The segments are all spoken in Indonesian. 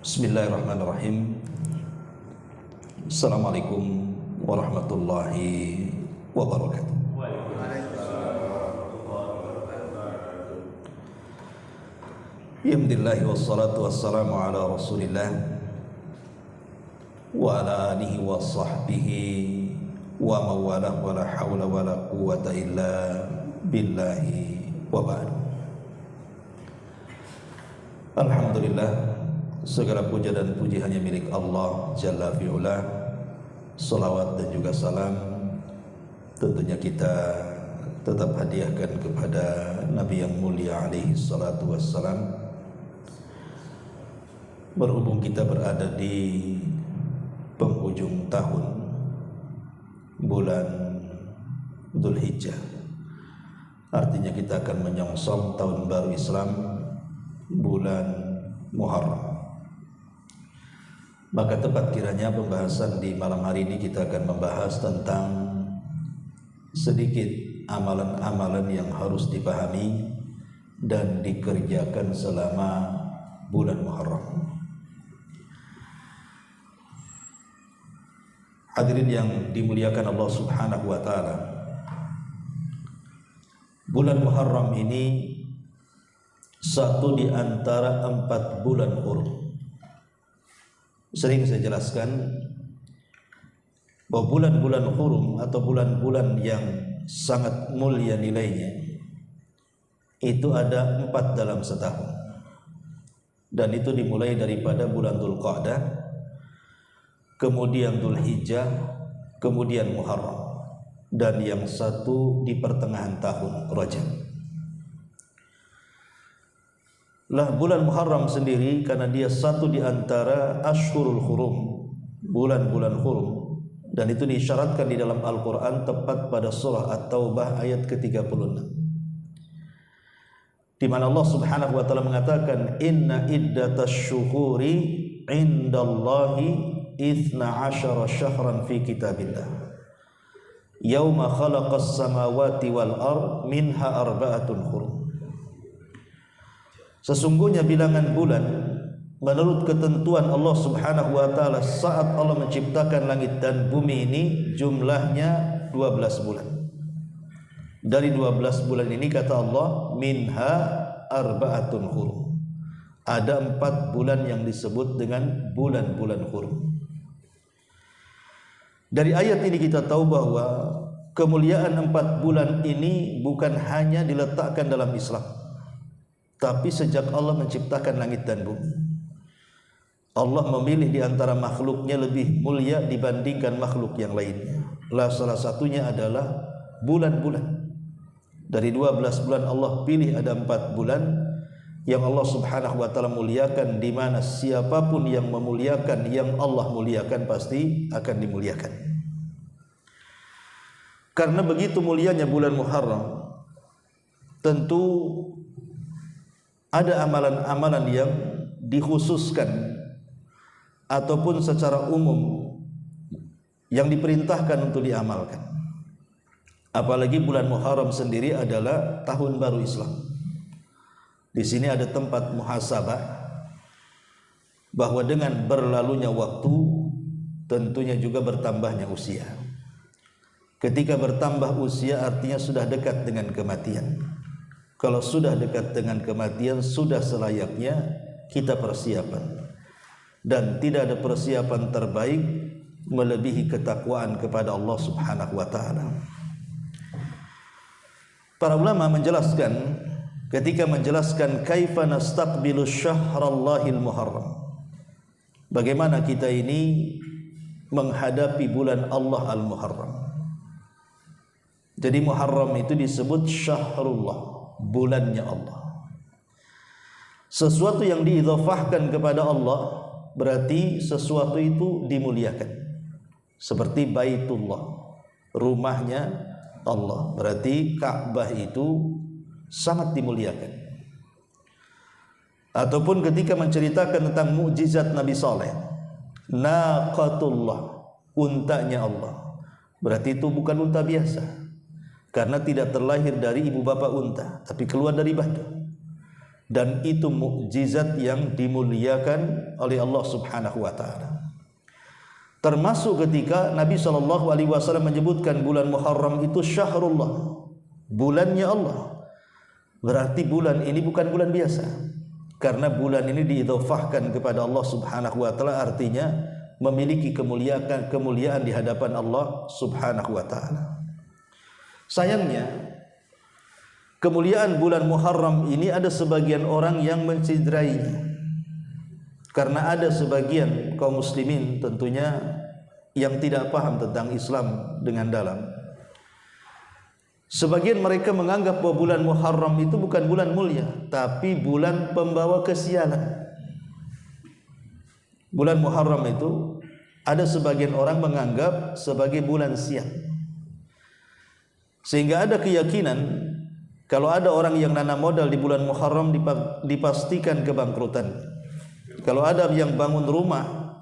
Bismillahirrahmanirrahim. Assalamualaikum warahmatullahi wabarakatuh. Alhamdulillah wassalatu wassalamu ala Rasulillah wa ala alihi wa sahbihi wa mawalah wa la hawla wa la quwwata illa billahi wa ba'd. Alhamdulillah, segala puja dan puji hanya milik Allah Jalla fi'ula. Salawat dan juga salam tentunya kita tetap hadiahkan kepada Nabi yang mulia alaihi salatu wassalam. Berhubung kita berada di penghujung tahun, bulan Dzulhijjah, artinya kita akan menyongsong tahun baru Islam, bulan Muharram. Maka tepat kiranya pembahasan di malam hari ini kita akan membahas tentang sedikit amalan-amalan yang harus dipahami dan dikerjakan selama bulan Muharram. Hadirin yang dimuliakan Allah Subhanahu wa taala, bulan Muharram ini satu di antara 4 bulan hurum. Sering saya jelaskan bahwa bulan-bulan hurum atau bulan-bulan yang sangat mulia nilainya itu ada 4 dalam setahun, dan itu dimulai daripada bulan Dzulqa'dah, kemudian Dzulhijjah, kemudian Muharram, dan yang satu di pertengahan tahun, Rajab. Lah bulan Muharram sendiri karena dia satu di antara Ashhurul Hurum, bulan-bulan hurum, dan itu disyaratkan di dalam Al-Quran tepat pada surah At-Taubah ayat ke-36, di mana Allah Subhanahu wa taala mengatakan inna iddatasy syuhuri indallahi 12 syahran fi kitabillah yauma khalaqas samawati wal ard minha arba'atun hurum. Sesungguhnya bilangan bulan menurut ketentuan Allah Subhanahu wa taala saat Allah menciptakan langit dan bumi ini jumlahnya 12 bulan. Dari 12 bulan ini kata Allah minha arba'atun hurum, ada 4 bulan yang disebut dengan bulan-bulan hurum. Dari ayat ini kita tahu bahwa kemuliaan 4 bulan ini bukan hanya diletakkan dalam Islam, tapi sejak Allah menciptakan langit dan bumi, Allah memilih di antara makhluknya lebih mulia dibandingkan makhluk yang lainnya. Salah satunya adalah bulan-bulan. Dari 12 bulan Allah pilih ada 4 bulan yang Allah Subhanahu wa taala muliakan, di mana siapapun yang memuliakan yang Allah muliakan pasti akan dimuliakan. Karena begitu mulianya bulan Muharram, tentu ada amalan-amalan yang dikhususkan ataupun secara umum yang diperintahkan untuk diamalkan. Apalagi bulan Muharram sendiri adalah tahun baru Islam. Di sini ada tempat muhasabah bahwa dengan berlalunya waktu tentunya juga bertambahnya usia. Ketika bertambah usia artinya sudah dekat dengan kematian. Kalau sudah dekat dengan kematian, sudah selayaknya kita persiapan. Dan tidak ada persiapan terbaik melebihi ketakwaan kepada Allah Subhanahu wa taala. Para ulama menjelaskan, ketika menjelaskan kaifa nastaqbilu syahrallahil muharram, bagaimana kita ini menghadapi bulan Allah al-Muharram. Jadi Muharram itu disebut syahrullah, bulannya Allah. Sesuatu yang diidhafahkan kepada Allah berarti sesuatu itu dimuliakan. Seperti Baitullah, rumahnya Allah, berarti Ka'bah itu sangat dimuliakan. Ataupun ketika menceritakan tentang mukjizat Nabi Saleh, naqatullah, untanya Allah, berarti itu bukan unta biasa, karena tidak terlahir dari ibu bapak unta, tapi keluar dari batu. dan itu mukjizat yang dimuliakan oleh Allah Subhanahu wa taala. Termasuk ketika Nabi SAW menyebutkan bulan Muharram itu syahrullah, bulannya Allah. Berarti bulan ini bukan bulan biasa, karena bulan ini diidhafahkan kepada Allah Subhanahu wa taala, artinya memiliki kemuliaan di hadapan Allah Subhanahu wa taala. Sayangnya kemuliaan bulan Muharram ini ada sebagian orang yang menciderainya, karena ada sebagian kaum muslimin tentunya yang tidak paham tentang Islam dengan dalam. Sebagian mereka menganggap bahwa bulan Muharram itu bukan bulan mulia, tapi bulan pembawa kesialan. Bulan Muharram itu ada sebagian orang menganggap sebagai bulan sial, sehingga ada keyakinan kalau ada orang yang nanam modal di bulan Muharram dipastikan kebangkrutan. Kalau ada yang bangun rumah,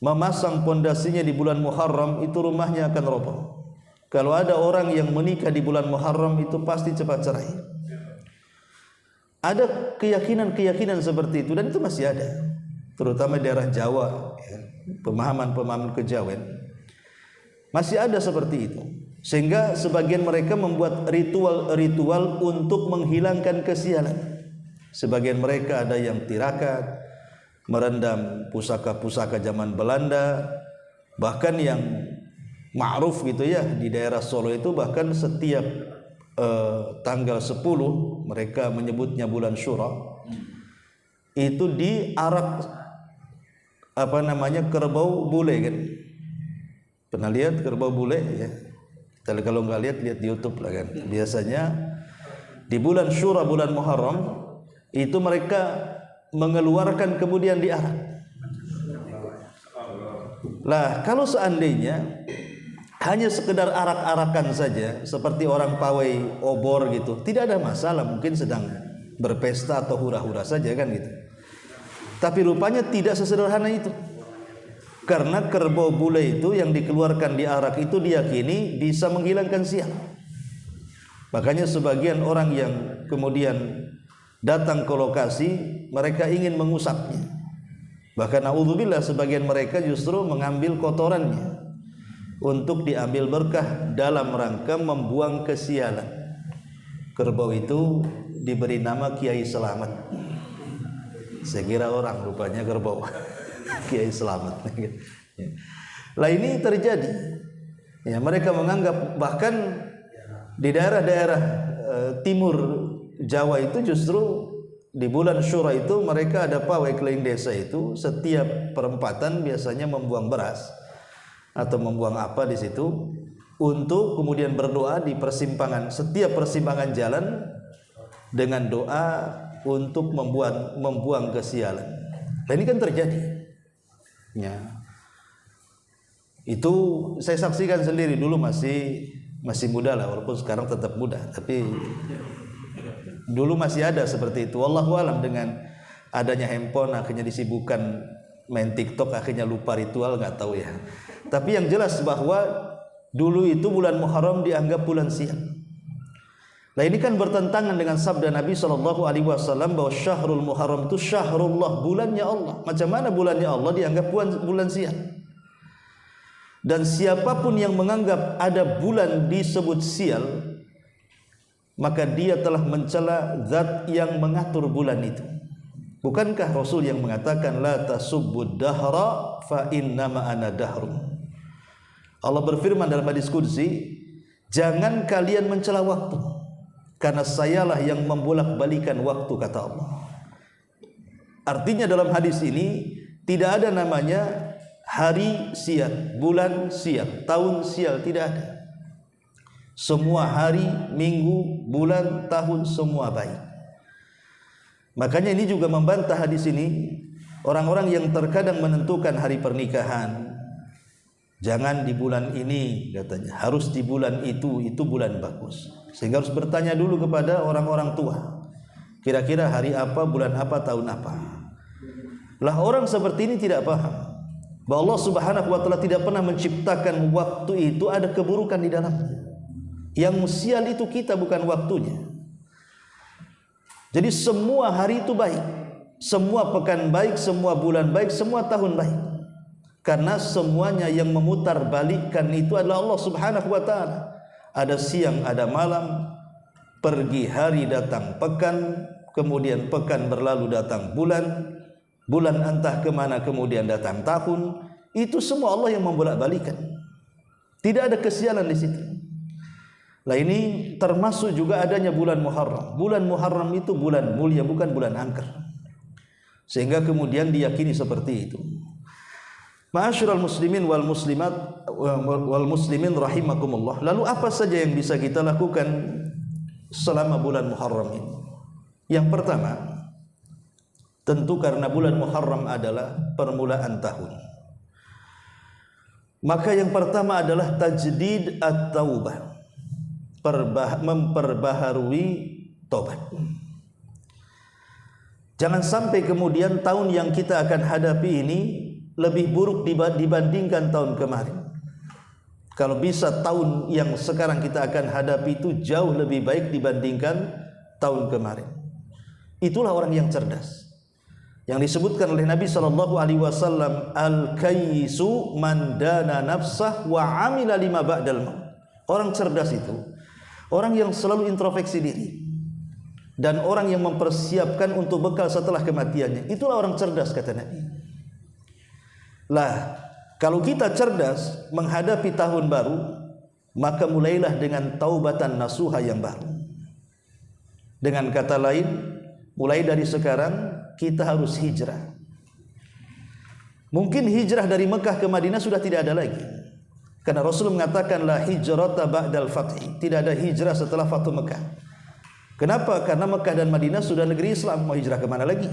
memasang pondasinya di bulan Muharram, itu rumahnya akan roboh. Kalau ada orang yang menikah di bulan Muharram, itu pasti cepat cerai. Ada keyakinan-keyakinan seperti itu, dan itu masih ada, terutama di daerah Jawa, ya, pemahaman-pemahaman kejawen masih ada seperti itu. Sehingga sebagian mereka membuat ritual-ritual untuk menghilangkan kesialan. Sebagian mereka ada yang tirakat, merendam pusaka-pusaka zaman Belanda, bahkan yang ma'ruf gitu ya di daerah Solo itu, bahkan setiap tanggal 10 mereka menyebutnya bulan Syura, itu diarak kerbau bule kan. Pernah lihat kerbau bule ya? Kalau nggak lihat di YouTube lah kan. Biasanya di bulan Syura, bulan Muharram, itu mereka mengeluarkan kemudian diarak. Lah kalau seandainya hanya sekedar arak-arakan saja, seperti orang pawai obor gitu, tidak ada masalah, mungkin sedang berpesta atau hura-hura saja kan gitu. Tapi rupanya tidak sesederhana itu, karena kerbau bule itu yang dikeluarkan di arak itu diyakini bisa menghilangkan sial. Makanya sebagian orang yang kemudian datang ke lokasi, mereka ingin mengusapnya. Bahkan naudzubillah, sebagian mereka justru mengambil kotorannya untuk diambil berkah dalam rangka membuang kesialan. Kerbau itu diberi nama Kiai Selamat. Saya kira orang, rupanya kerbau. Kiai Selamat. Lah ini terjadi. Ya, mereka menganggap bahkan di daerah-daerah timur Jawa itu justru di bulan Syura itu mereka ada pawai keliling desa itu, setiap perempatan biasanya membuang beras atau membuang apa di situ untuk kemudian berdoa di persimpangan, setiap persimpangan jalan dengan doa untuk membuang kesialan. Nah ini kan terjadi. Ya. Itu saya saksikan sendiri, dulu masih muda lah, walaupun sekarang tetap muda, tapi dulu masih ada seperti itu. Wallahu alam, dengan adanya handphone akhirnya disibukkan main TikTok, akhirnya lupa ritual, nggak tahu ya. Tapi yang jelas bahwa dulu itu bulan Muharram dianggap bulan sial. Nah ini kan bertentangan dengan sabda Nabi SAW bahwa syahrul Muharram itu syahrullah, bulannya Allah. Macam mana bulannya Allah dianggap bulan sial? Dan siapapun yang menganggap ada bulan disebut sial, maka dia telah mencela zat yang mengatur bulan itu. Bukankah Rasul yang mengatakan la tasubbud dahra fa innama ana dahrun? Allah berfirman dalam hadis qudsi, jangan kalian mencela waktu, karena sayalah yang membolak-balikan waktu, kata Allah. Artinya dalam hadis ini tidak ada namanya hari sial, bulan sial, tahun sial, tidak ada. Semua hari, minggu, bulan, tahun semua baik. Makanya ini juga membantah hadis ini orang-orang yang terkadang menentukan hari pernikahan. Jangan di bulan ini katanya, harus di bulan itu bulan bagus. Sehingga harus bertanya dulu kepada orang-orang tua, kira-kira hari apa, bulan apa, tahun apa. Lah orang seperti ini tidak paham bahwa Allah Subhanahu wa taala tidak pernah menciptakan waktu itu ada keburukan di dalamnya. Yang sial itu kita, bukan waktunya. Jadi semua hari itu baik, semua pekan baik, semua bulan baik, semua tahun baik. Karena semuanya yang memutar balikkan itu adalah Allah Subhanahu wa taala. Ada siang, ada malam, pergi hari datang pekan, kemudian pekan berlalu datang bulan, bulan entah kemana kemudian datang tahun. Itu semua Allah yang membolak-balikan. Tidak ada kesialan di situ. Lah ini termasuk juga adanya bulan Muharram. Bulan Muharram itu bulan mulia, bukan bulan angker. Sehingga kemudian diyakini seperti itu. Ma'asyiral muslimin wal muslimat wal muslimin rahimakumullah. Lalu apa saja yang bisa kita lakukan selama bulan Muharram ini? Yang pertama, tentu karena bulan Muharram adalah permulaan tahun, maka yang pertama adalah tajdid at-taubah, memperbaharui tobat. Jangan sampai kemudian tahun yang kita akan hadapi ini lebih buruk dibandingkan tahun kemarin. Kalau bisa tahun yang sekarang kita akan hadapi itu jauh lebih baik dibandingkan tahun kemarin. Itulah orang yang cerdas. Yang disebutkan oleh Nabi SAW, al-kayyisu man dana nafsah wa amila lima ba'dal maut. Orang cerdas itu orang yang selalu introspeksi diri dan orang yang mempersiapkan untuk bekal setelah kematiannya. Itulah orang cerdas, kata Nabi. Lah, kalau kita cerdas menghadapi tahun baru, maka mulailah dengan taubatan nasuha yang baru. Dengan kata lain, mulai dari sekarang kita harus hijrah. Mungkin hijrah dari Mekah ke Madinah sudah tidak ada lagi. Karena Rasul mengatakan la hijrata ba'dal fathi, tidak ada hijrah setelah Fathu Mekah. Kenapa? Karena Mekah dan Madinah sudah negeri Islam, mau hijrah ke mana lagi?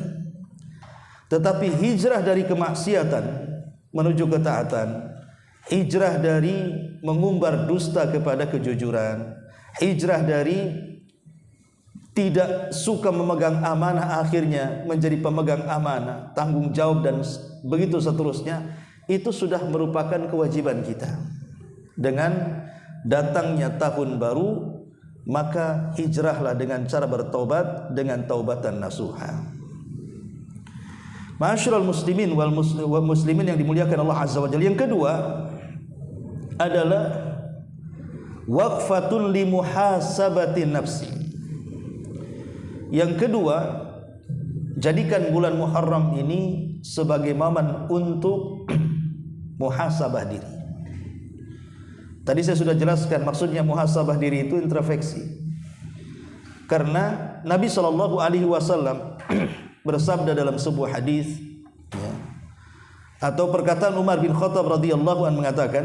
Tetapi hijrah dari kemaksiatan menuju ketaatan, hijrah dari mengumbar dusta kepada kejujuran, hijrah dari tidak suka memegang amanah akhirnya menjadi pemegang amanah, tanggung jawab dan begitu seterusnya, itu sudah merupakan kewajiban kita. Dengan datangnya tahun baru, maka hijrahlah dengan cara bertaubat dengan taubatan nasuha. Ma'asyiral muslimin wal muslimin yang dimuliakan Allah Azza wa Jalla. Yang kedua adalah waqfatun li muhasabatin nafsi. Yang kedua, jadikan bulan Muharram ini sebagai momen untuk muhasabah diri. Tadi saya sudah jelaskan maksudnya muhasabah diri itu introspeksi. Karena Nabi SAW bersabda dalam sebuah hadis, ya, atau perkataan Umar bin Khattab radhiyallahu anhu mengatakan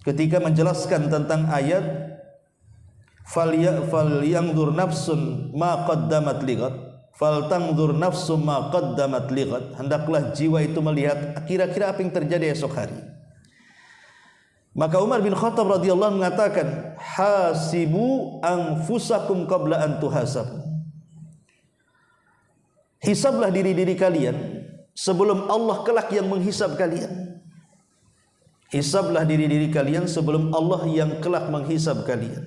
ketika menjelaskan tentang ayat falyanzur nafsun ma qaddamat lighad faltanzur nafsum ma qaddamat lighad, hendaklah jiwa itu melihat kira-kira apa yang terjadi esok hari. Maka Umar bin Khattab radhiyallahu anhu mengatakan hasibu anfusakum qabla an tuhasabu, hisablah diri-diri kalian sebelum Allah kelak yang menghisab kalian. Hisablah diri-diri kalian sebelum Allah yang kelak menghisab kalian.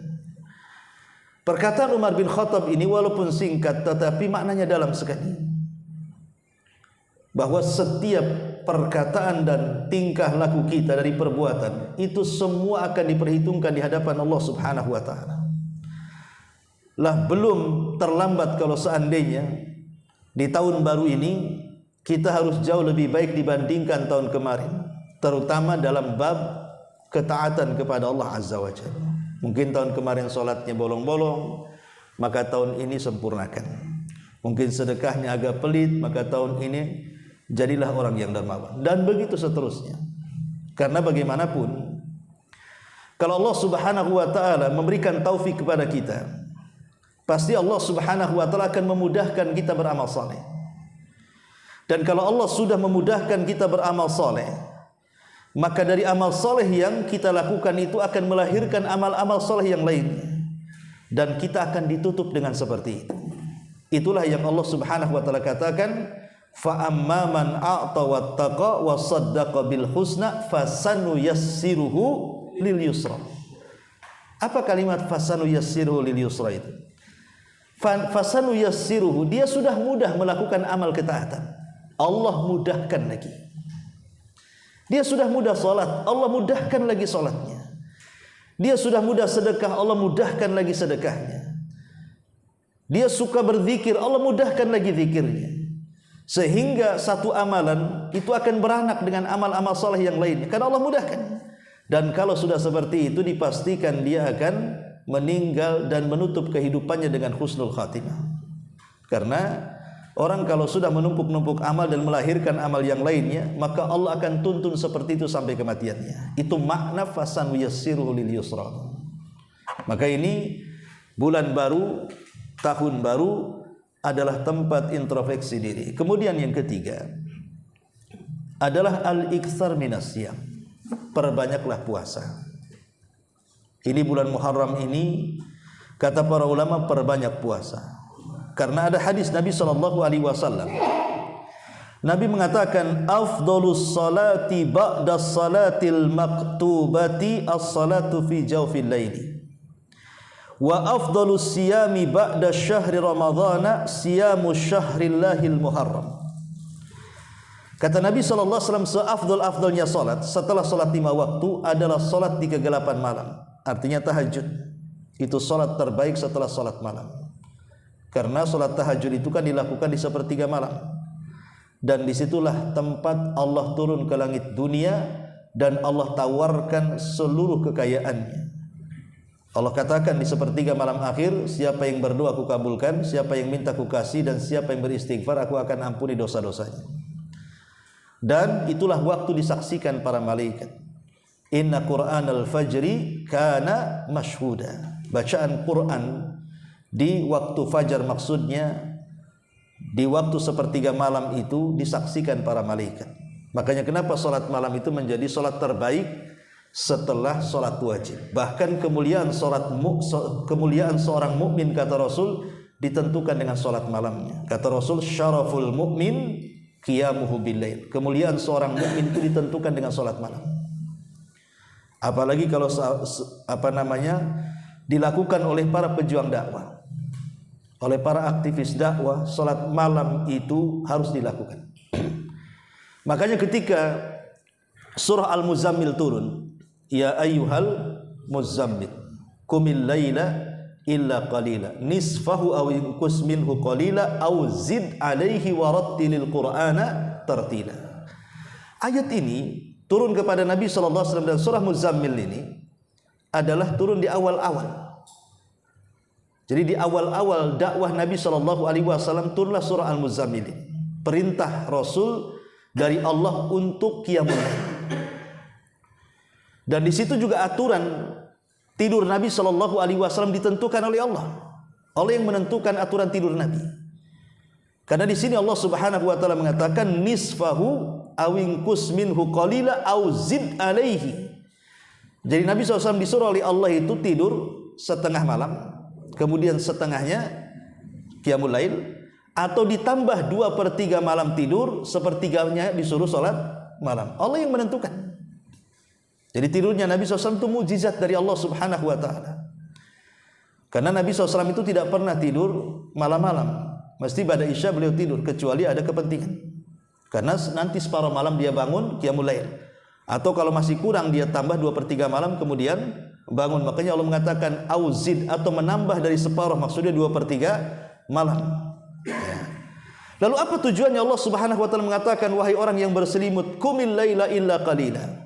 Perkataan Umar bin Khattab ini walaupun singkat tetapi maknanya dalam sekali. Bahwa setiap perkataan dan tingkah laku kita dari perbuatan itu semua akan diperhitungkan di hadapan Allah Subhanahu wa taala. Lah belum terlambat kalau seandainya di tahun baru ini kita harus jauh lebih baik dibandingkan tahun kemarin, terutama dalam bab ketaatan kepada Allah Azza wa Jalla. Mungkin tahun kemarin solatnya bolong-bolong, maka tahun ini sempurnakan. Mungkin sedekahnya agak pelit, maka tahun ini jadilah orang yang dermawan. Dan begitu seterusnya. Karena bagaimanapun, kalau Allah Subhanahu wa ta'ala memberikan taufik kepada kita, pasti Allah Subhanahu wa ta'ala akan memudahkan kita beramal saleh. Dan kalau Allah sudah memudahkan kita beramal saleh, maka dari amal soleh yang kita lakukan itu akan melahirkan amal-amal soleh yang lainnya, dan kita akan ditutup dengan seperti itu. Itulah yang Allah Subhanahu wa taala katakan, fa amman a'ta wattaqa wa saddaqa bil husna fasanuyassiruhu lil yusra. Apa kalimat fasanuyassiruhu lil yusra itu? fasanu yassiruhu, dia sudah mudah melakukan amal ketaatan, Allah mudahkan lagi. Dia sudah mudah salat, Allah mudahkan lagi salatnya. Dia sudah mudah sedekah, Allah mudahkan lagi sedekahnya. Dia suka berzikir, Allah mudahkan lagi zikirnya. Sehingga satu amalan itu akan beranak dengan amal-amal saleh yang lainnya, karena Allah mudahkan. Dan kalau sudah seperti itu, dipastikan dia akan meninggal dan menutup kehidupannya dengan husnul khatimah. Karena orang kalau sudah menumpuk-numpuk amal dan melahirkan amal yang lainnya, maka Allah akan tuntun seperti itu sampai kematiannya. Itu makna fasan yassiruhu lil yusra. Maka ini bulan baru, tahun baru adalah tempat introspeksi diri. Kemudian yang ketiga adalah al-iktsar minas siyam. Perbanyaklah puasa. Ini bulan Muharram ini, kata para ulama, perbanyak puasa. Karena ada hadis Nabi SAW. Nabi mengatakan, afdalus salati ba'da salatil maktubati as-salatu fi jawfil laili. Wa afdalus siyami ba'da syahri ramadhana siyamu syahrillahil muharram. Kata Nabi SAW, seafdal-afdalnya salat setelah salat 5 waktu adalah salat di kegelapan malam. Artinya tahajud. Itu salat terbaik setelah salat malam. Karena salat tahajud itu kan dilakukan di sepertiga malam. Dan disitulah tempat Allah turun ke langit dunia dan Allah tawarkan seluruh kekayaannya. Allah katakan di sepertiga malam akhir, siapa yang berdoa aku kabulkan, siapa yang minta aku kasih, dan siapa yang beristighfar aku akan ampuni dosa-dosanya. Dan itulah waktu disaksikan para malaikat. Inna Qur'anal fajri kana mashhuda. Bacaan Quran di waktu fajar, maksudnya di waktu sepertiga malam itu disaksikan para malaikat. Makanya kenapa salat malam itu menjadi salat terbaik setelah salat wajib. Bahkan kemuliaan seorang mukmin, kata Rasul, ditentukan dengan salat malamnya. Kata Rasul, syaraful mukmin qiyamuhu billail. Kemuliaan seorang mukmin itu ditentukan dengan salat malam. Apalagi kalau dilakukan oleh para pejuang dakwah, oleh para aktivis dakwah, salat malam itu harus dilakukan. Makanya ketika surah Al-Muzammil turun, ya ayyuhal muzammil qumil laila illa qalila nisfahu aw inqus minhu qalila aw zid alaihi warattilil qur'ana tartila. Ayat ini turun kepada Nabi SAW, dan surah Muzammil ini adalah turun di awal-awal. Jadi di awal-awal dakwah Nabi SAW turunlah surah Al-Muzammil ini. Perintah Rasul dari Allah untuk qiyamul lail. Dan di situ juga aturan tidur Nabi SAW ditentukan oleh Allah. Allah yang menentukan aturan tidur Nabi. Karena di sini Allah Subhanahu wa taala mengatakan nisfahu awinkus minhu qalila au zid alaihi. Jadi Nabi SAW disuruh oleh Allah itu tidur setengah malam, kemudian setengahnya qiyamul lail, atau ditambah 2/3 malam tidur, sepertiganya disuruh salat malam. Allah yang menentukan. Jadi tidurnya Nabi SAW itu mukjizat dari Allah Subhanahu wa taala. Karena Nabi SAW itu tidak pernah tidur malam-malam. Mesti pada Isya beliau tidur, kecuali ada kepentingan. Karena nanti separuh malam dia bangun qiyamul lail. Atau kalau masih kurang dia tambah 2/3 malam kemudian bangun. Makanya Allah mengatakan auzid, atau menambah dari separuh, maksudnya 2/3 malam. Lalu apa tujuannya Allah Subhanahu wa taala mengatakan wahai orang yang berselimut qumil laila illa qalila.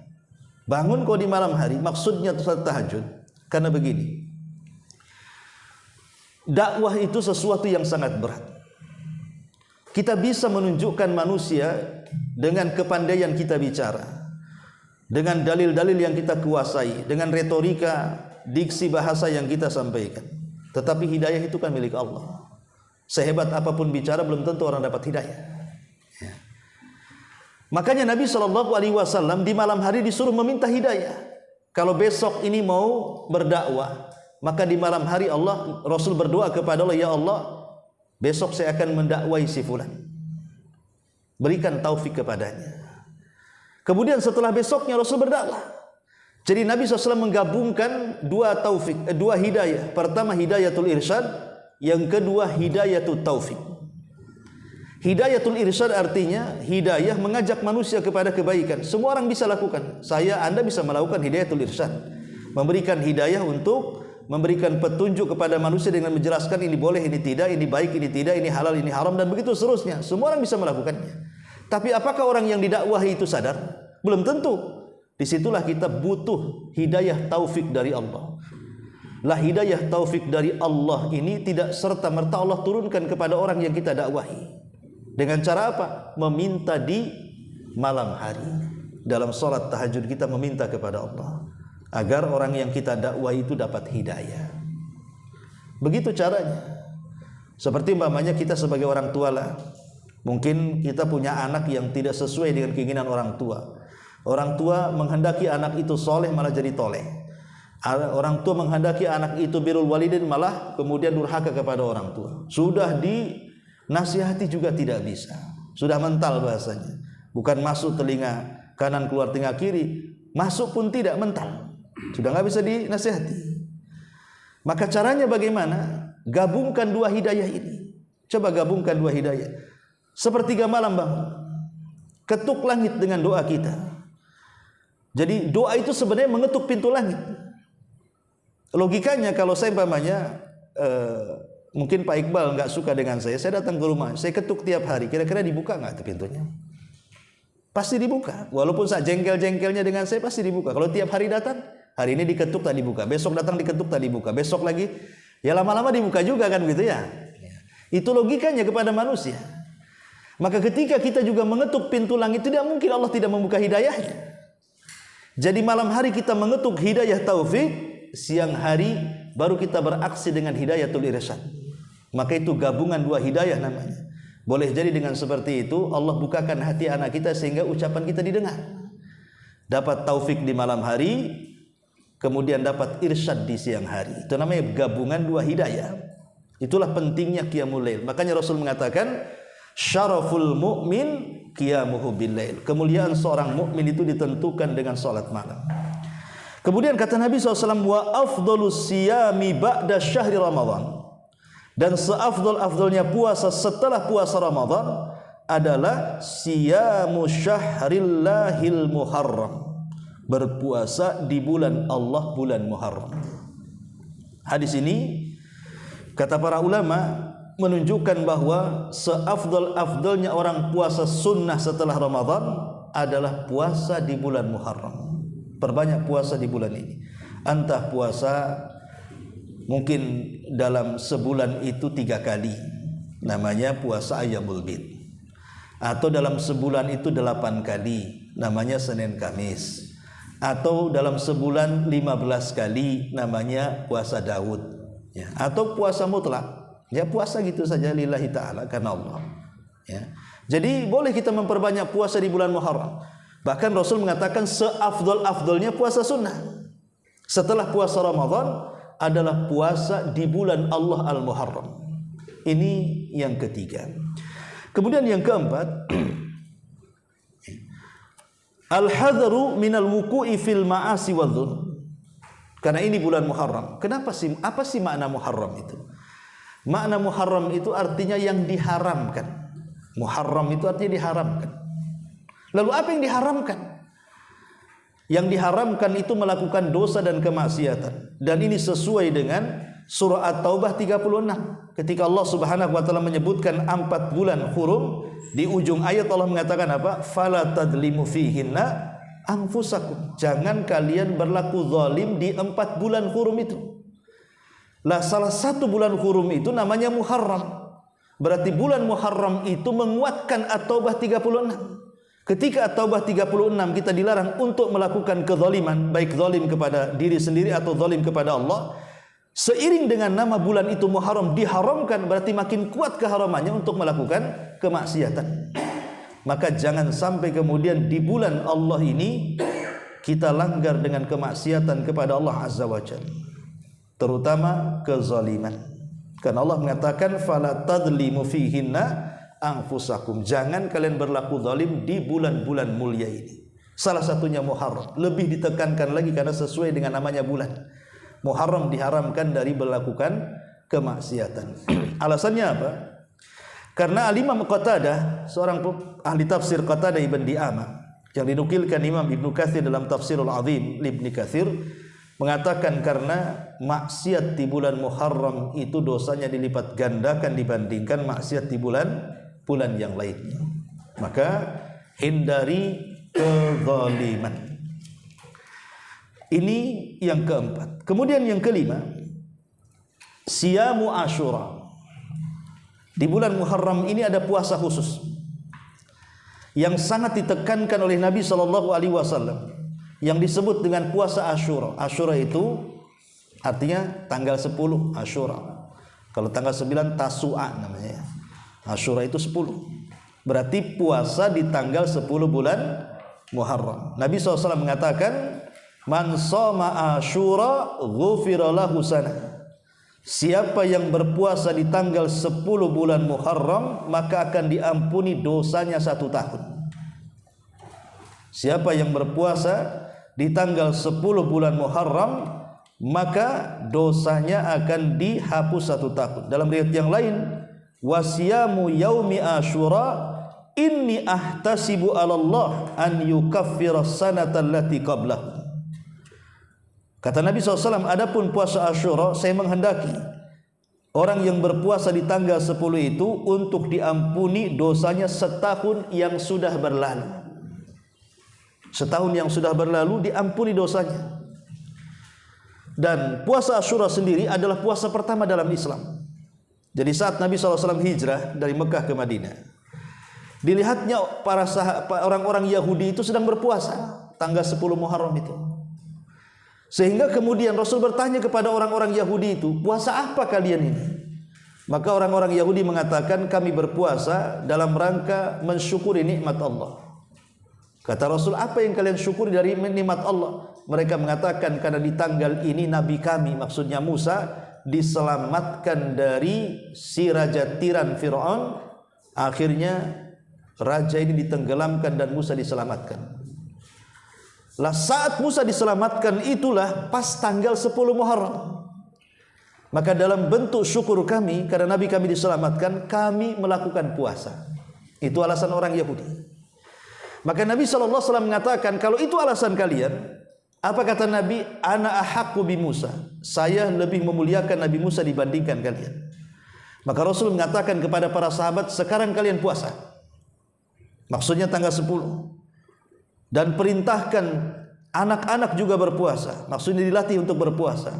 Bangun kau di malam hari, maksudnya salat tahajud. Karena begini, dakwah itu sesuatu yang sangat berat. Kita bisa menunjukkan manusia dengan kepandaian kita bicara, dengan dalil-dalil yang kita kuasai, dengan retorika, diksi bahasa yang kita sampaikan. Tetapi hidayah itu kan milik Allah. Sehebat apapun bicara, belum tentu orang dapat hidayah. Makanya Nabi SAW di malam hari disuruh meminta hidayah. Kalau besok ini mau berdakwah, maka di malam hari Rasul berdoa kepada Allah, ya Allah, besok saya akan mendakwai si fulan, berikan taufik kepadanya. Kemudian setelah besoknya Rasul berdakwah. Jadi Nabi SAW menggabungkan dua hidayah. Pertama hidayatul irsyad, Yang kedua hidayatul taufik. Hidayatul irsyad artinya hidayah mengajak manusia kepada kebaikan. Semua orang bisa lakukan. Anda bisa melakukan hidayatul irsyad. Memberikan hidayah untuk memberikan petunjuk kepada manusia dengan menjelaskan ini boleh, ini tidak, ini baik, ini tidak, ini halal, ini haram, dan begitu seterusnya. Semua orang bisa melakukannya. Tapi apakah orang yang didakwahi itu sadar? Belum tentu. Disitulah kita butuh hidayah taufik dari Allah. Lah hidayah taufik dari Allah ini tidak serta-merta Allah turunkan kepada orang yang kita dakwahi. Dengan cara apa? Meminta di malam hari. Dalam sholat tahajud kita meminta kepada Allah agar orang yang kita dakwahi itu dapat hidayah. Begitu caranya. Seperti umpamanya kita sebagai orang tua lah. Mungkin kita punya anak yang tidak sesuai dengan keinginan orang tua. Orang tua menghendaki anak itu soleh malah jadi toleh. Orang tua menghendaki anak itu birrul walidin malah kemudian durhaka kepada orang tua. Sudah dinasihati juga tidak bisa. Sudah mental bahasanya. Bukan masuk telinga kanan keluar telinga kiri, masuk pun tidak, mental. Sudah nggak bisa dinasihati. Maka caranya bagaimana? Gabungkan dua hidayah ini. Coba gabungkan dua hidayah. Sepertiga malam bangun, ketuk langit dengan doa kita. Jadi doa itu sebenarnya mengetuk pintu langit. Logikanya kalau saya umpamanya mungkin Pak Iqbal nggak suka dengan saya datang ke rumah, saya ketuk tiap hari, kira-kira dibuka nggak tuh pintunya? Pasti dibuka. Walaupun saya jengkel-jengkelnya dengan saya pasti dibuka. Kalau tiap hari datang, hari ini diketuk tak dibuka, besok datang diketuk tak dibuka, besok lagi, ya lama-lama dibuka juga kan gitu ya. Itu logikanya kepada manusia. Maka ketika kita juga mengetuk pintu langit, tidak mungkin Allah tidak membuka hidayahnya. Jadi malam hari kita mengetuk hidayah taufik, siang hari baru kita beraksi dengan hidayatul irsyad. Maka itu gabungan dua hidayah namanya. Boleh jadi dengan seperti itu Allah bukakan hati anak kita sehingga ucapan kita didengar. Dapat taufik di malam hari, kemudian dapat irsyad di siang hari. Itu namanya gabungan dua hidayah. Itulah pentingnya qiyamul lail. Makanya Rasul mengatakan syaraful mu'min qiyamuhu bil-lail. Kemuliaan seorang mukmin itu ditentukan dengan salat malam. Kemudian kata Nabi SAW, wa afdalus siyami ba'da syahri Ramadan. Dan seafdal-afdalnya puasa setelah puasa Ramadan adalah siyamu syahrillahil muharram. Berpuasa di bulan Allah, bulan Muharram. Hadis ini kata para ulama menunjukkan bahwa seafdal-afdalnya orang puasa sunnah setelah Ramadan adalah puasa di bulan Muharram. Perbanyak puasa di bulan ini. Entah puasa mungkin dalam sebulan itu 3 kali, namanya puasa Ayyamul Bid. Atau dalam sebulan itu 8 kali, namanya Senin Kamis. Atau dalam sebulan 15 kali, namanya puasa Daud. Ya. Atau puasa mutlak, ya puasa gitu saja lillahi ta'ala karena Allah. Ya. Jadi boleh kita memperbanyak puasa di bulan Muharram. Bahkan Rasul mengatakan seafdal-afdalnya puasa sunnah setelah puasa Ramadan adalah puasa di bulan Allah Al-Muharram. Ini yang ketiga. Kemudian yang keempat, al-hadharu minal wuku'i fil ma'asi wadh-dhunub. Karena ini bulan Muharram. Kenapa sih? Apa sih makna Muharram itu? Makna Muharram itu artinya yang diharamkan. Muharram itu artinya diharamkan. Lalu apa yang diharamkan? Yang diharamkan itu melakukan dosa dan kemaksiatan. Dan ini sesuai dengan surah At-Taubah 36. Ketika Allah Subhanahu wa taala menyebutkan 4 bulan hurum, di ujung ayat Allah mengatakan apa? Fala tadlimu fihinna anfusakum. Jangan kalian berlaku zalim di 4 bulan hurum itu. Lah salah satu bulan hurum itu namanya Muharram. Berarti bulan Muharram itu menguatkan At-Taubah 36. Ketika At-Taubah 36 kita dilarang untuk melakukan kezaliman, baik zalim kepada diri sendiri atau zalim kepada Allah, seiring dengan nama bulan itu Muharram diharamkan, berarti makin kuat keharamannya untuk melakukan kemaksiatan. Maka jangan sampai kemudian di bulan Allah ini kita langgar dengan kemaksiatan kepada Allah Azza wa Jalla, terutama kezaliman. Karena Allah mengatakan fala tadlimu fihinna anfusakum. Jangan kalian berlaku zalim di bulan-bulan mulia ini. Salah satunya Muharram. Lebih ditekankan lagi karena sesuai dengan namanya bulan. Muharram diharamkan dari melakukan kemaksiatan. Alasannya apa? Karena Al-Imam Qatadah, seorang ahli tafsir Qatadah ibn Di'amah, yang dinukilkan Imam Ibnu Katsir dalam Tafsirul Azim Ibnu Katsir, mengatakan karena maksiat di bulan Muharram itu dosanya dilipat gandakan dibandingkan maksiat di bulan yang lainnya. Maka hindari kezaliman. Ini yang keempat. Kemudian yang kelima, siyamu Asyura. Di bulan Muharram ini ada puasa khusus yang sangat ditekankan oleh Nabi SAW, yang disebut dengan puasa Asyura. Asyura itu artinya tanggal 10 Asyura. Kalau tanggal 9 Tasu'a namanya. Asyura itu 10. Berarti puasa di tanggal 10 bulan Muharram. Nabi SAW mengatakan, man shoma Asyura ghufira lahu sanah. Siapa yang berpuasa di tanggal 10 bulan Muharram, maka akan diampuni dosanya 1 tahun. Siapa yang berpuasa di tanggal 10 bulan Muharram, maka dosanya akan dihapus 1 tahun. Dalam riwayat yang lain, wasiyamu yaumi Asyura inni ahtasibu 'ala Allah an yukaffira sanata allati qablahu. Kata Nabi SAW, adapun puasa Asyura, saya menghendaki orang yang berpuasa di tanggal 10 itu untuk diampuni dosanya setahun yang sudah berlalu. Setahun yang sudah berlalu diampuni dosanya. Dan puasa Asyura sendiri adalah puasa pertama dalam Islam. Jadi saat Nabi SAW hijrah dari Mekah ke Madinah, dilihatnya para orang-orang Yahudi itu sedang berpuasa tanggal 10 Muharram itu. Sehingga kemudian Rasul bertanya kepada orang-orang Yahudi itu, puasa apa kalian ini? Maka orang-orang Yahudi mengatakan, kami berpuasa dalam rangka mensyukuri nikmat Allah. Kata Rasul, apa yang kalian syukuri dari nikmat Allah? Mereka mengatakan, karena di tanggal ini Nabi kami, maksudnya Musa, diselamatkan dari si raja tiran Fir'aun. Akhirnya raja ini ditenggelamkan dan Musa diselamatkan. Lah saat Musa diselamatkan itulah pas tanggal 10 Muharram. Maka dalam bentuk syukur kami karena Nabi kami diselamatkan, kami melakukan puasa. Itu alasan orang Yahudi. Maka Nabi SAW mengatakan, kalau itu alasan kalian, apa kata Nabi? Ana ahaqqu bi Musa. Saya lebih memuliakan Nabi Musa dibandingkan kalian. Maka Rasul mengatakan kepada para sahabat, sekarang kalian puasa. Maksudnya tanggal 10. Dan perintahkan anak-anak juga berpuasa. Maksudnya dilatih untuk berpuasa.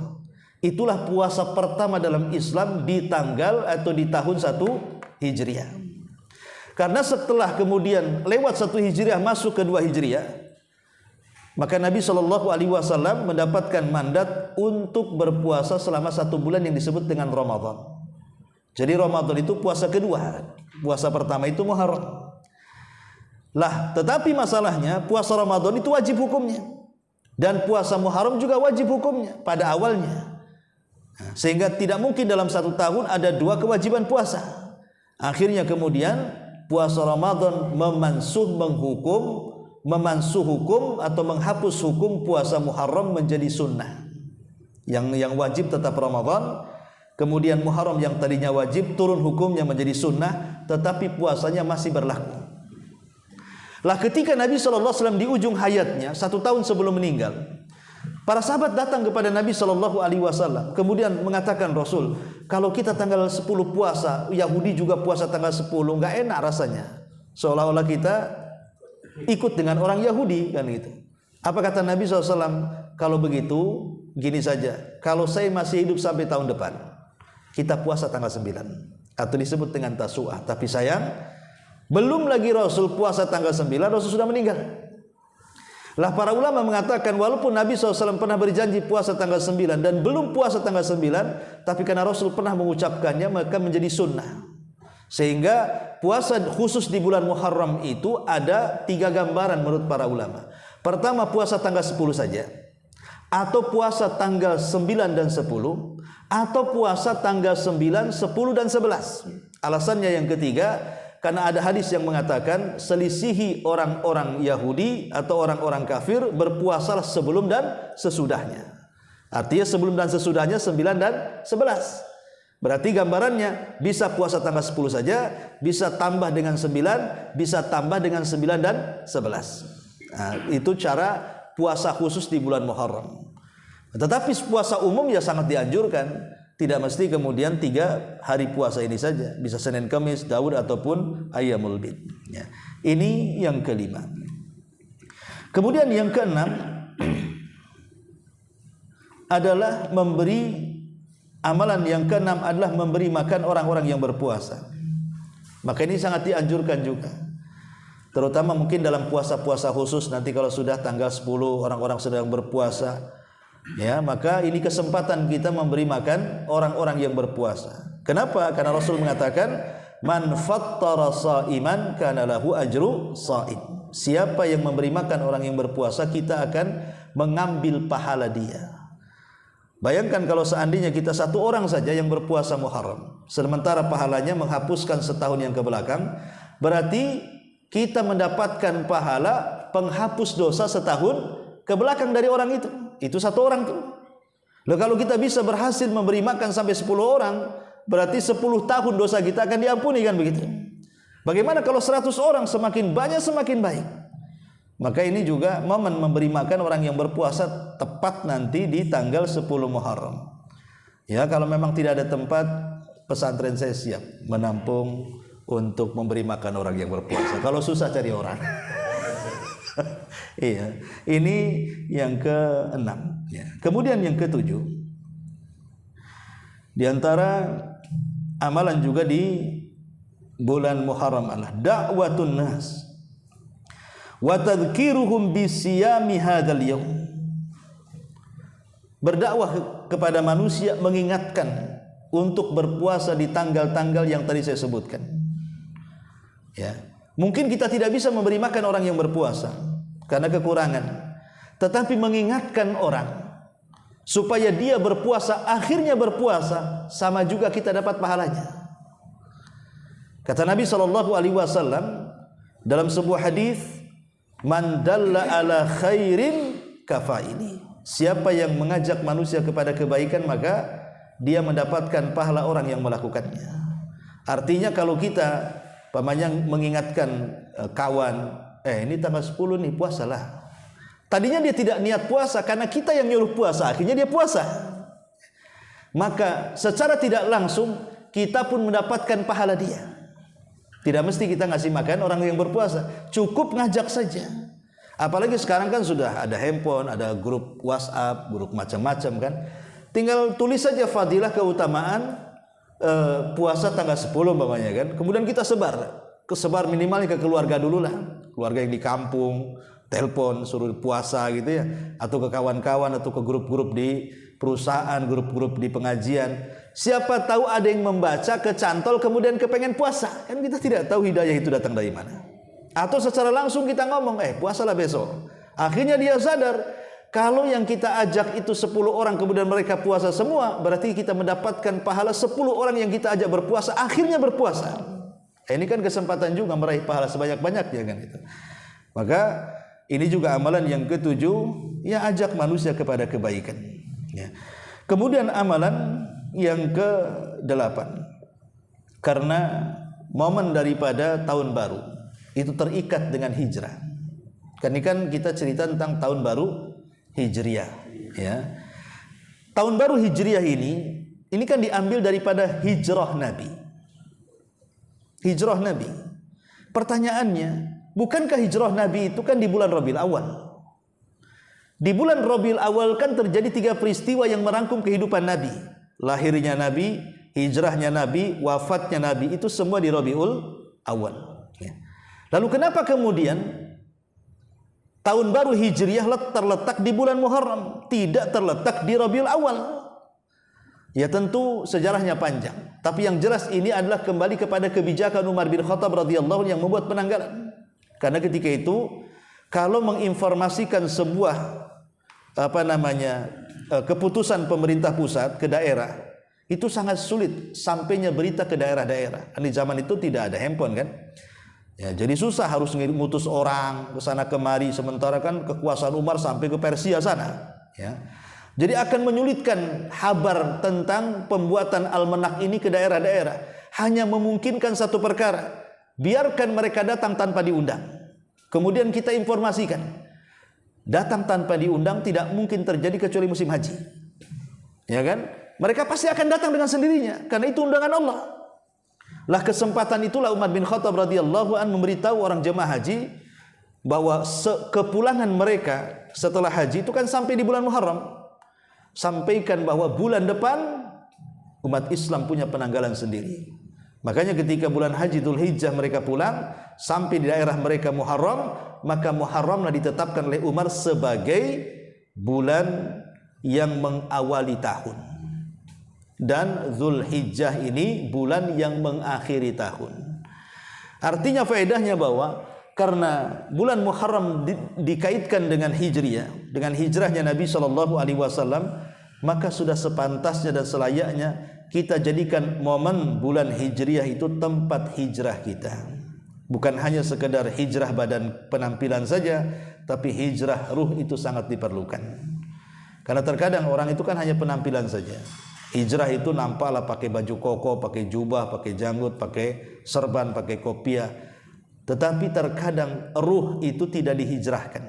Itulah puasa pertama dalam Islam di tanggal atau di tahun 1 Hijriah. Karena setelah kemudian lewat 1 Hijriah masuk ke 2 Hijriah, maka Nabi SAW mendapatkan mandat untuk berpuasa selama 1 bulan yang disebut dengan Ramadan. Jadi Ramadan itu puasa kedua. Puasa pertama itu Muharram. Lah, tetapi masalahnya puasa Ramadan itu wajib hukumnya. Dan puasa Muharram juga wajib hukumnya pada awalnya. Sehingga tidak mungkin dalam 1 tahun ada 2 kewajiban puasa. Akhirnya kemudian puasa Ramadan memansuh hukum atau menghapus hukum puasa Muharram menjadi sunnah. Yang wajib tetap Ramadan, kemudian Muharram yang tadinya wajib turun hukumnya menjadi sunnah, tetapi puasanya masih berlaku. Lah ketika Nabi SAW di ujung hayatnya 1 tahun sebelum meninggal, para sahabat datang kepada Nabi SAW, kemudian mengatakan, Rasul, kalau kita tanggal 10 puasa, Yahudi juga puasa tanggal 10, nggak enak rasanya. Seolah-olah kita ikut dengan orang Yahudi kan gitu. Apa kata Nabi SAW? Kalau begitu gini saja, kalau saya masih hidup sampai tahun depan, kita puasa tanggal 9 atau disebut dengan Tasu'ah. Tapi sayang, belum lagi Rasul puasa tanggal 9, Rasul sudah meninggal. Lah para ulama mengatakan walaupun Nabi SAW pernah berjanji puasa tanggal 9 dan belum puasa tanggal 9, tapi karena Rasul pernah mengucapkannya maka menjadi sunnah. Sehingga puasa khusus di bulan Muharram itu ada 3 gambaran menurut para ulama. Pertama, puasa tanggal 10 saja, atau puasa tanggal 9 dan 10, atau puasa tanggal 9, 10 dan 11. Alasannya yang ketiga, karena ada hadis yang mengatakan selisihi orang-orang Yahudi atau orang-orang kafir berpuasalah sebelum dan sesudahnya. Artinya sebelum dan sesudahnya 9 dan 11. Berarti gambarannya bisa puasa tanggal 10 saja, bisa tambah dengan 9, bisa tambah dengan 9 dan 11. Nah, itu cara puasa khusus di bulan Muharram. Tetapi puasa umum ya sangat dianjurkan. Tidak mesti kemudian 3 hari puasa ini saja, bisa Senin, Kamis, Daud ataupun Ayyamul Bid. Ya. Ini yang kelima. Kemudian yang keenam adalah amalan yang keenam adalah memberi makan orang-orang yang berpuasa. Maka ini sangat dianjurkan juga. Terutama mungkin dalam puasa-puasa khusus, nanti kalau sudah tanggal 10 orang-orang sedang berpuasa. Ya, maka ini kesempatan kita memberi makan orang-orang yang berpuasa. Kenapa? Karena Rasul mengatakan, man fattara sha'iman kana lahu ajru sha'im. Siapa yang memberi makan orang yang berpuasa, kita akan mengambil pahala dia. Bayangkan kalau seandainya kita 1 orang saja yang berpuasa Muharram, sementara pahalanya menghapuskan setahun yang ke belakang, berarti kita mendapatkan pahala penghapus dosa setahun ke belakang dari orang itu. Itu 1 orang tuh. Lalu kalau kita bisa berhasil memberi makan sampai 10 orang, berarti 10 tahun dosa kita akan diampuni, kan begitu. Bagaimana kalau 100 orang, semakin banyak semakin baik. Maka ini juga momen memberi makan orang yang berpuasa tepat nanti di tanggal 10 Muharram. Ya, kalau memang tidak ada tempat, pesantren saya siap menampung untuk memberi makan orang yang berpuasa. Kalau susah cari orang. Iya, ini yang ke-6. Ya. Kemudian yang ke-7, di antara amalan juga di bulan Muharram adalah da'watun nas wa tadhkiruhum bisiyami hadzal yaum. Berdakwah kepada manusia, mengingatkan untuk berpuasa di tanggal-tanggal yang tadi saya sebutkan. Ya. Mungkin kita tidak bisa memberi makan orang yang berpuasa karena kekurangan, tetapi mengingatkan orang supaya dia berpuasa, akhirnya berpuasa, sama juga kita dapat pahalanya. Kata Nabi SAW dalam sebuah hadis, man dalla ala khairin kafaili. Siapa yang mengajak manusia kepada kebaikan, maka dia mendapatkan pahala orang yang melakukannya. Artinya kalau kita mengingatkan kawan, ini tanggal 10 nih, puasalah. Tadinya dia tidak niat puasa, karena kita yang nyuruh puasa, akhirnya dia puasa. Maka secara tidak langsung kita pun mendapatkan pahala dia. Tidak mesti kita ngasih makan orang yang berpuasa, cukup ngajak saja. Apalagi sekarang kan sudah ada handphone, ada grup WhatsApp, grup macam-macam kan. Tinggal tulis saja fadilah keutamaan puasa tanggal 10 umpamanya kan. Kemudian kita sebar minimal ke keluarga dulu lah. Keluarga yang di kampung, telepon suruh puasa gitu ya, atau ke kawan-kawan, atau ke grup-grup di perusahaan, grup-grup di pengajian. Siapa tahu ada yang membaca, kecantol, kemudian kepengen puasa. Kan kita tidak tahu hidayah itu datang dari mana. Atau secara langsung kita ngomong, puasalah besok. Akhirnya dia sadar, kalau yang kita ajak itu 10 orang, kemudian mereka puasa semua, berarti kita mendapatkan pahala 10 orang yang kita ajak berpuasa, akhirnya berpuasa. Ini kan kesempatan juga meraih pahala sebanyak-banyaknya kan itu. Maka ini juga amalan yang ke-7, ya ajak manusia kepada kebaikan. Ya. Kemudian amalan yang ke-8, karena momen daripada tahun baru itu terikat dengan hijrah. Kan ini kan kita cerita tentang tahun baru Hijriah. Ya. Tahun baru Hijriah ini kan diambil daripada hijrah Nabi. Hijrah Nabi. Pertanyaannya, bukankah hijrah Nabi itu kan di bulan Rabiul Awal? Di bulan Rabiul Awal kan terjadi 3 peristiwa yang merangkum kehidupan Nabi. Lahirnya Nabi, hijrahnya Nabi, wafatnya Nabi, itu semua di Rabiul Awal. Ya. Lalu kenapa kemudian tahun baru Hijriah terletak di bulan Muharram, tidak terletak di Rabiul Awal? Ya tentu sejarahnya panjang, tapi yang jelas ini adalah kembali kepada kebijakan Umar bin Khattab radhiyallahu anhu yang membuat penanggalan. Karena ketika itu kalau menginformasikan sebuah keputusan pemerintah pusat ke daerah, itu sangat sulit sampainya berita ke daerah-daerah. Di zaman itu tidak ada handphone kan? Ya, jadi susah, harus ngutus orang ke sana kemari, sementara kan kekuasaan Umar sampai ke Persia sana. Ya. Jadi akan menyulitkan kabar tentang pembuatan almanak ini ke daerah-daerah. Hanya memungkinkan satu perkara, biarkan mereka datang tanpa diundang. Kemudian kita informasikan, datang tanpa diundang tidak mungkin terjadi kecuali musim haji. Ya kan? Mereka pasti akan datang dengan sendirinya, karena itu undangan Allah. Lah kesempatan itulah Umar bin Khattab radhiyallahu an memberitahu orang jemaah haji bahwa kepulangan mereka setelah haji itu kan sampai di bulan Muharram. Sampaikan bahwa bulan depan umat Islam punya penanggalan sendiri. Makanya ketika bulan haji Dzulhijjah mereka pulang sampai di daerah mereka Muharram, maka Muharramlah ditetapkan oleh Umar sebagai bulan yang mengawali tahun. Dan Dzulhijjah ini bulan yang mengakhiri tahun. Artinya faedahnya bahwa karena bulan Muharram dikaitkan dengan Hijriyah, dengan hijrahnya Nabi SAW, maka sudah sepantasnya dan selayaknya kita jadikan momen bulan Hijriyah itu tempat hijrah kita. Bukan hanya sekedar hijrah badan penampilan saja, tapi hijrah ruh itu sangat diperlukan. Karena terkadang orang itu kan hanya penampilan saja. Hijrah itu nampaklah pakai baju koko, pakai jubah, pakai janggut, pakai serban, pakai kopiah. Tetapi terkadang ruh itu tidak dihijrahkan,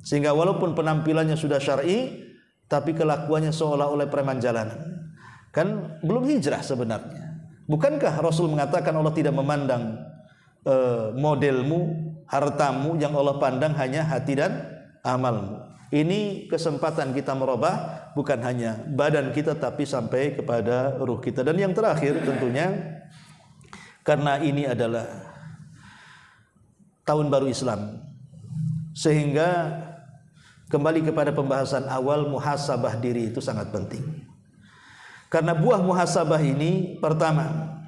sehingga walaupun penampilannya sudah syar'i, tapi kelakuannya seolah-olah preman jalanan. Kan belum hijrah sebenarnya. Bukankah Rasul mengatakan Allah tidak memandang modelmu, hartamu, yang Allah pandang hanya hati dan amalmu. Ini kesempatan kita merubah bukan hanya badan kita, tapi sampai kepada ruh kita. Dan yang terakhir tentunya, karena ini adalah tahun baru Islam, sehingga kembali kepada pembahasan awal, muhasabah diri itu sangat penting. Karena buah muhasabah ini, pertama,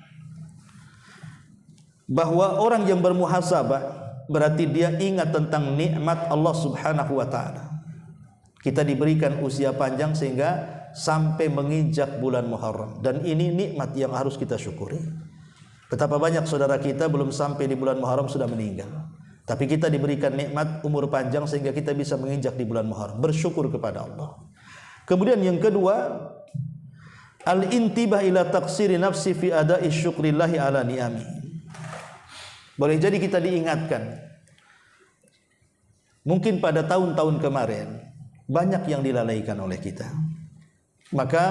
bahwa orang yang bermuhasabah berarti dia ingat tentang nikmat Allah Subhanahu wa taala. Kita diberikan usia panjang sehingga sampai menginjak bulan Muharram, dan ini nikmat yang harus kita syukuri. Betapa banyak saudara kita belum sampai di bulan Muharram sudah meninggal. Tapi kita diberikan nikmat umur panjang sehingga kita bisa menginjak di bulan Muharram. Bersyukur kepada Allah. Kemudian yang kedua, al-intibah ila taqsiri nafsi fi ada'i syukrillahi ala ni'ami. Boleh jadi kita diingatkan, mungkin pada tahun-tahun kemarin banyak yang dilalaikan oleh kita. Maka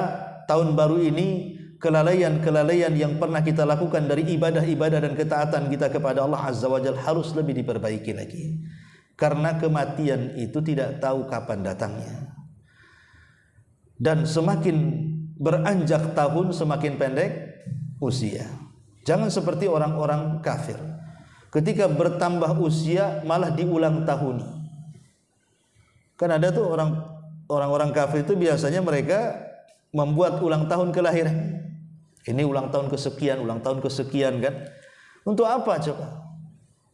tahun baru ini, kelalaian-kelalaian yang pernah kita lakukan dari ibadah-ibadah dan ketaatan kita kepada Allah Azza wa Jalla harus lebih diperbaiki lagi. Karena kematian itu tidak tahu kapan datangnya. Dan semakin beranjak tahun, semakin pendek usia. Jangan seperti orang-orang kafir. Ketika bertambah usia malah diulang tahuni. Kan ada tuh orang-orang kafir itu biasanya mereka membuat ulang tahun kelahiran. Ini ulang tahun kesekian, ulang tahun kesekian kan. Untuk apa coba?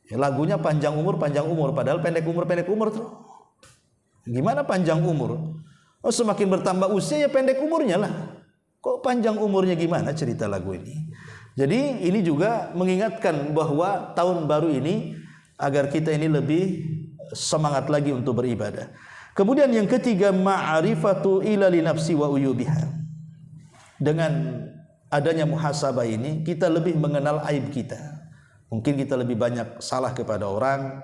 Ya, lagunya panjang umur, padahal pendek umur tuh. Gimana panjang umur? Oh, semakin bertambah usia ya pendek umurnya lah. Kok panjang umurnya gimana cerita lagu ini? Jadi ini juga mengingatkan bahwa tahun baru ini agar kita ini lebih semangat lagi untuk beribadah. Kemudian yang ketiga, ma'rifatu ila li nafsi wa uyubiha. Dengan adanya muhasabah ini kita lebih mengenal aib kita. Mungkin kita lebih banyak salah kepada orang,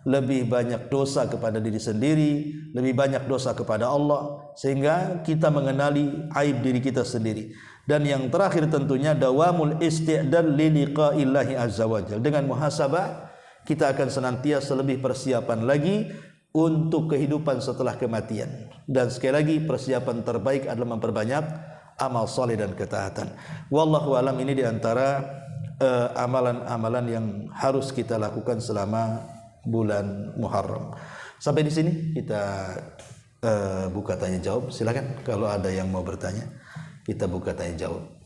lebih banyak dosa kepada diri sendiri, lebih banyak dosa kepada Allah, sehingga kita mengenali aib diri kita sendiri. Dan yang terakhir tentunya dawamul isti'dad li liqa'illahi azza wajalla. Dengan muhasabah kita akan senantiasa lebih persiapan lagi untuk kehidupan setelah kematian. Dan sekali lagi persiapan terbaik adalah memperbanyak amal soleh dan ketaatan. Wallahu alam, ini diantara amalan-amalan yang harus kita lakukan selama bulan Muharram. Sampai di sini kita buka tanya jawab. Silakan kalau ada yang mau bertanya, kita buka tanya jawab.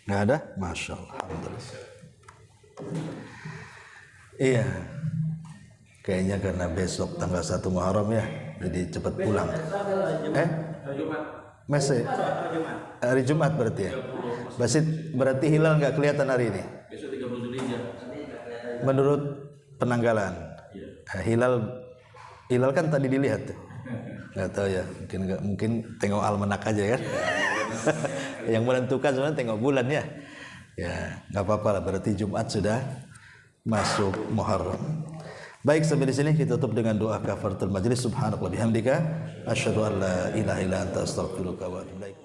Nggak ada? Masya Allah. Alhamdulillah. Iya. Kayaknya karena besok tanggal 1 Muharram ya, jadi cepat pulang. Masih hari Jumat berarti ya. Berarti hilal nggak kelihatan hari ini. Besok 30 Zulhijjah. Menurut penanggalan. Hilal kan tadi dilihat tuh. Nggak tahu ya, mungkin tengok almanak aja kan. Yang menentukan sebenarnya tengok bulan ya. Ya, nggak apa-apa lah, berarti Jumat sudah masuk Muharram. Baik, sampai di sini kita tutup dengan doa kafaratul majlis. Subhanallah bihamdika asyhadu an la ilaha illa anta astaghfiruka wa atubu ilaik.